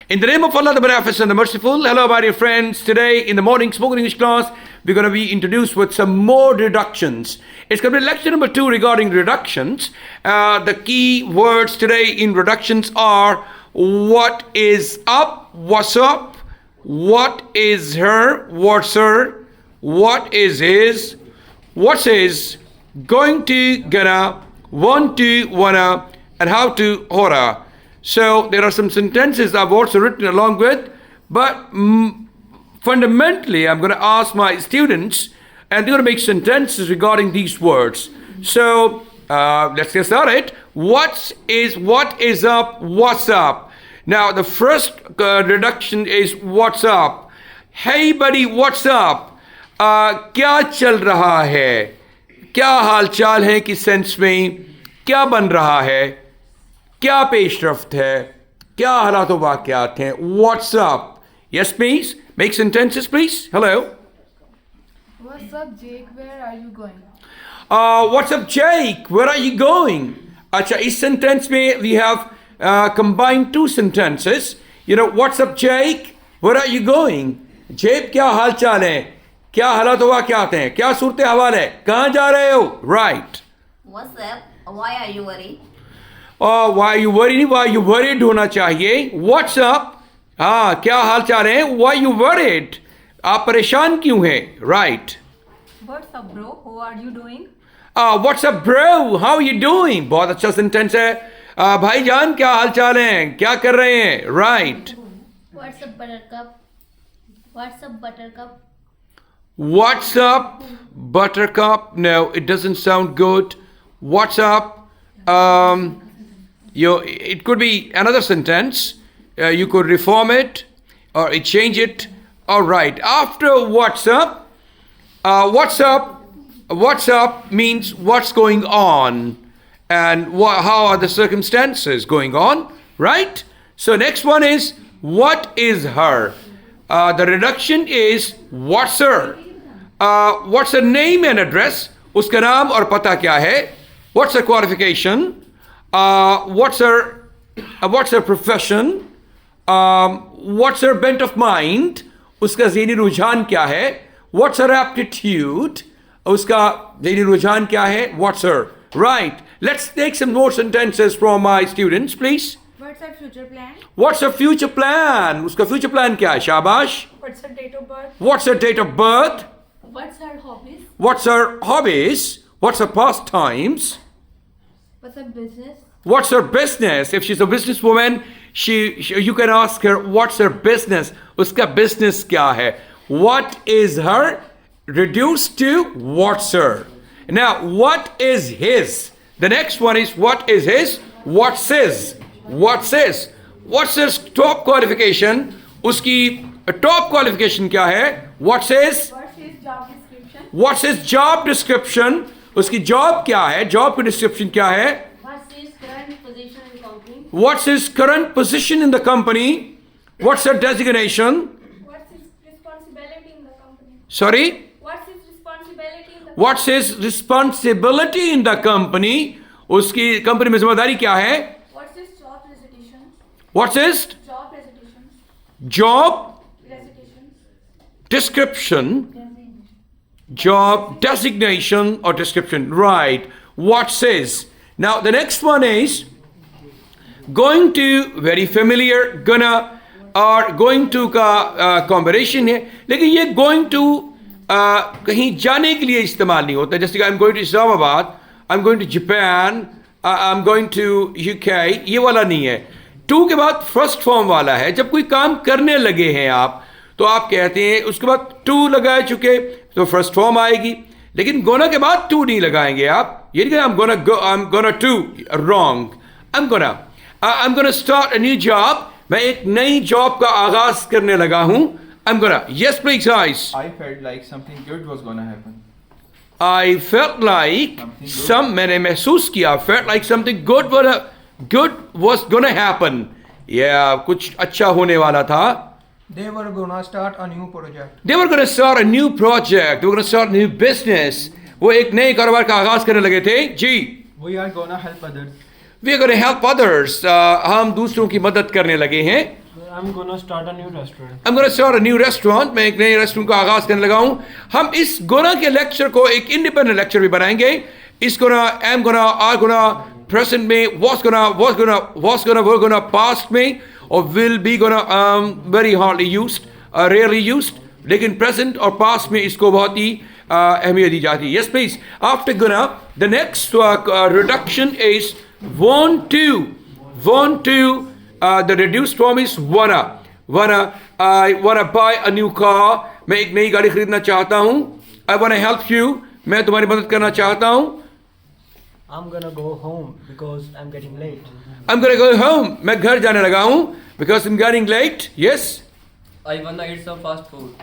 In the name of Allah, the Beneficent, the Merciful. Hello, my dear friends. Today, in the morning spoken English class, we're going to be introduced with some more reductions. It's going to be lecture number 2 regarding reductions. The key words today in reductions are what is up, what's up, what is her, what's her, what is his, what's his, going to, gonna, want to, wanna, and how to, hora. So there are some sentences I've also written along with, but fundamentally I'm going to ask my students, and they're going to make sentences regarding these words. So let's get started. What is up, what's up? Now the first reduction is what's up. Hey buddy, what's up? क्या चल रहा है? क्या हाल चाल है किस sense में? क्या बन रहा है? क्या पेशरफ्त है? क्या हालात व वाक़यात हैं? What's up? Yes, please. Make sentences, please. Hello. What's up, Jake? Where are you going? What's up, Jake? Where are you going? अच्छा, इस sentence में we have combined two sentences. You know, what's up, Jake? Where are you going? Jake, क्या हाल चाल है? क्या हालात व वाक़यात हैं? क्या सूरत हवाल है? कहाँ जा रहे हो? Right. What's up? Why are you worried? Why are you worried? Why are you worried होना चाहिए. What's up? हाँ, क्या हाल चाल है? Why are you worried? आप परेशान क्यों हैं? Right. What's up, bro? How are you doing? What's up, bro? How are you doing? बहुत अच्छा सेंटेंस है. भाईजान क्या हाल चाल हैं? क्या कर रहे हैं? Right. What's up, Buttercup? What's up, Buttercup? What's up, Buttercup? No, it doesn't sound good. What's up? It could be another sentence. You could reform it or change it. All right. After what's up, what's up means what's going on and how are the circumstances going on, right? So next one is what is her. The reduction is what's her. What's her name and address? उसका नाम और पता क्या है? What's her qualification? What's her profession? What's her bent of mind? उसका ज़हनी रुझान क्या है? What's her aptitude? उसका ज़हनी रुझान क्या है? What's her? Right. Let's take some more sentences from my students, please. What's her future plan? What's her future plan? उसका future plan क्या है? शाबाश. What's her date of birth? What's her date of birth? What's her hobbies? What's her hobbies? What's her pastimes? What's her business? What's her business? If she's a businesswoman, you can ask her, what's her business? Uska business kya hai? What is her? Reduced to what's her. Now, what is his? The next one is what is his? What's his? What's his? What's his top qualification? Uski top qualification kya hai? What's his? What's his job description? What's his job description? उसकी job क्या है? Job की description क्या है? What's his current position in the company? What's his current position in the company? What's her designation? What's his responsibility in the company? Sorry? What's his responsibility in the What's his responsibility in the company? उसकी company में जिम्मेदारी क्या है? What's his job recitation? What's his Job recitations. job Recitations. description? Job designation or description. Right. What's his? Now the next one is going to, very familiar, gonna और going to का combination है, लेकिन ये going to कहीं जाने के लिए इस्तेमाल नहीं होता. जैसे कि I'm going to Islamabad, I'm going to Japan, I'm going to UK, ये वाला नहीं है. to के बाद first form वाला है. जब कोई काम करने लगे हैं आप, तो आप कहते हैं उसके बाद to लगा चुके तो first form आएगी. लेकिन gonna के बाद to नहीं लगाएंगे आप. ये नहीं I'm gonna go, I'm gonna to, wrong. I'm gonna start a new job. मैं एक नई जॉब का आगाज करने लगा हूं. I'm gonna. Yes, please, guys. I felt like something good was gonna happen. I felt like मैंने महसूस किया. Felt like something good was gonna happen. Yeah, कुछ अच्छा होने वाला था. They were gonna start a new project. They were gonna start a new project. They were gonna start a new business. वो एक नए कारोबार का आगाज करने लगे थे. जी. We are gonna help others. We are gonna help others. हम दूसरों की मदद करने लगे हैं. I'm gonna start a new restaurant. I'm going to start a new restaurant. मैं एक नए रेस्टोरेंट का आगाज करने लगा हूँ. हम इस गुना के लेक्चर को एक इंडिपेंडेंट लेक्चर भी बनाएंगे. इस गुना, am gonna, are gonna, present में, was gonna, were gonna, past में, or will be gonna, very hardly used, rarely used. लेकिन present और past में इसको बहुत ही अहमियत दी जाती है. Yes, please. After gonna, the next reduction is want to. Want to. The reduced form is wanna. I wanna buy a new car. मैं एक नई गाड़ी खरीदना चाहता हूँ. I wanna help you. मैं तुम्हारी मदद करना चाहता हूँ. I'm gonna go home because I'm getting late. I'm gonna go home. मैं घर जाने लगा हूँ because I'm getting late. Yes. I wanna eat some fast food.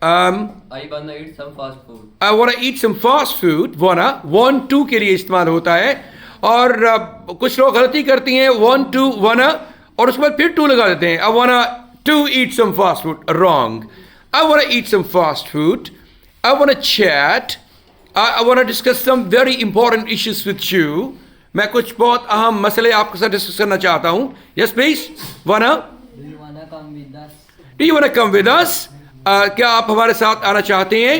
I wanna eat some fast food. I wanna eat some fast food. Want to के लिए इस्तेमाल होता है. और कुछ लोग गलती करती हैं want to, wanna और उसके बाद फिर to लगा देते हैं. I wanna to eat some fast food. Wrong. I wanna eat some fast food. I wanna chat. I wanna discuss some very important issues with you. मैं कुछ बहुत अहम मसले आपके साथ डिस्कस करना चाहता हूँ. Yes, please. Wanna? Do you wanna come with us? Do you wanna come with us? क्या आप हमारे साथ आना चाहते हैं?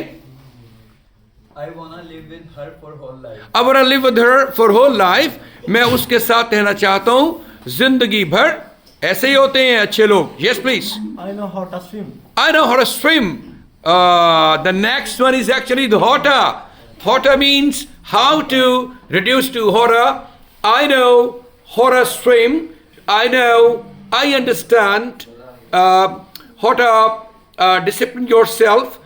I wanna live with her for whole life. I wanna live with her for whole life. मैं उसके साथ रहना चाहता हूँ जिंदगी भर. ऐसे ही होते हैं अच्छे लोग. Yes, please. I know how to swim. I know how to swim. The next one is actually the hotter. Hotter means how to reduce to hotter. I know how to swim. I know. I understand. How to discipline yourself.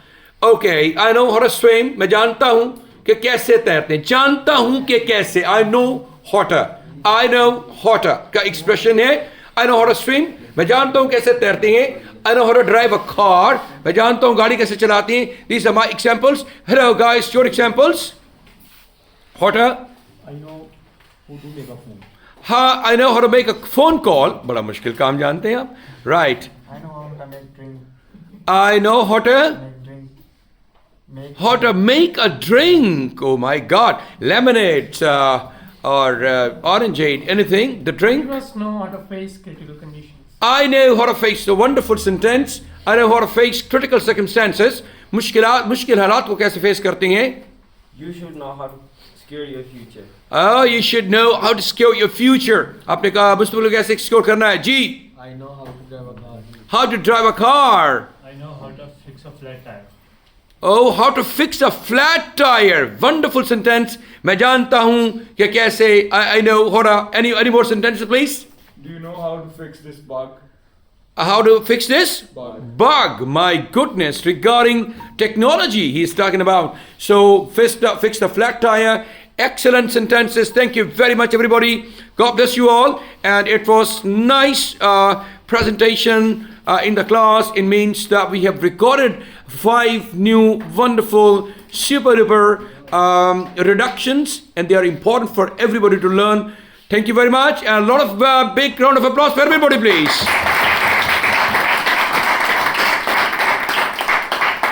Okay, I know how to swim. मैं जानता हूँ कि कैसे तैरते हैं. जानता हूँ कि कैसे. I know how to. I know how to का expression है. I know how to swim. मैं जानता हूँ कैसे तैरते हैं. I know how to drive a car. मैं जानता हूँ गाड़ी कैसे चलाती हैं. These are my examples. Hello guys, your examples. How to? I know how to make a phone. हाँ, I know how to make a phone call. बड़ा मुश्किल काम जानते हैं आप. Right. I know how to make drink. I know how to. Make drink. Make. How to make a drink. Oh my God. Lemonade or orangeade. Anything. The drink. Must know how to face critical conditions. I know how to face the wonderful sentence. I know how to face critical circumstances. मुश्किल हालात को कैसे face करते हैं. You should know how to secure your future. Oh, you should know how to secure your future. आपने कहा मुस्तकबिल को कैसे secure करना है. जी. I know how to drive a car. How to drive a car. I know how to fix a flat tire. Oh, how to fix a flat tire. Wonderful sentence. मैं जानता हूँ कि कैसे. I know how to. Any more sentences, please? Do you know how to fix this bug? How to fix this? Bug. My goodness. Regarding technology, he's talking about. So, fix the flat tire. Excellent sentences. Thank you very much, everybody. God bless you all. And it was nice presentation in the class. It means that we have recorded 5 new, wonderful, super duper reductions, and they are important for everybody to learn. Thank you very much, and a lot of big round of applause for everybody, please.